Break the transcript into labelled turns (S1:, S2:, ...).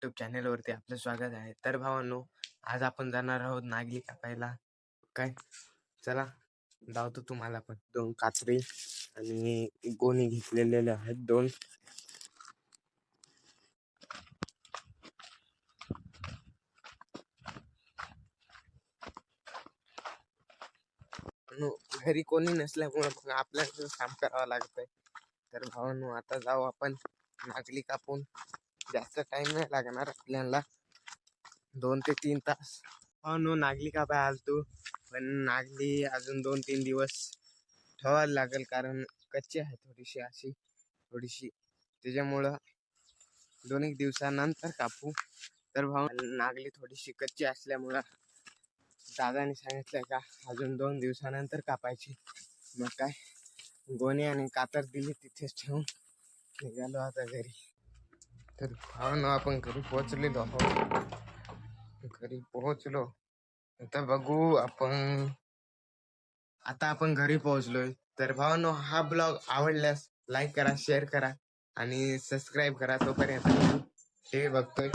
S1: YouTube चॅनेलवरती आपलं स्वागत आहे. तर भावांनो, आज आपण जाणार आहोत नागली कापायला. काय चला दावतो तुम्हाला पण. 2 कात्री आणि गोणी घेतलेले आहेत 2. घरी कोणी नसल्यामुळे मग आपल्याला काम करावं लागतंय. तर भावांनो, आता जाऊ आपण नागली कापून. जास्त टाइम नाही लागणार आपल्याला, 2 ते 3 तास. भावांनो, नागली कापाय आलतो, पण नागली अजून 2-3 दिवस ठेवायला लागेल, कारण कच्ची आहे थोडीशी त्याच्यामुळं 2-1 दिवसानंतर कापू. तर भाऊ, नागली थोडीशी कच्ची असल्यामुळं दादाने सांगितलंय का अजून 2 दिवसानंतर कापायची. मग काय गोणी आणि कातर दिली तिथेच ठेवून निघालो आता घरी. तर भावांनो, आपण घरी पोहोचलेलो आहोत. घरी पोहोचलो आता बघू आपण. आता आपण घरी पोहोचलोय. तर भावांनो, हा ब्लॉग आवडल्यास लाईक करा, शेअर करा आणि सबस्क्राईब करा. तोपर्यंत हे बघतोय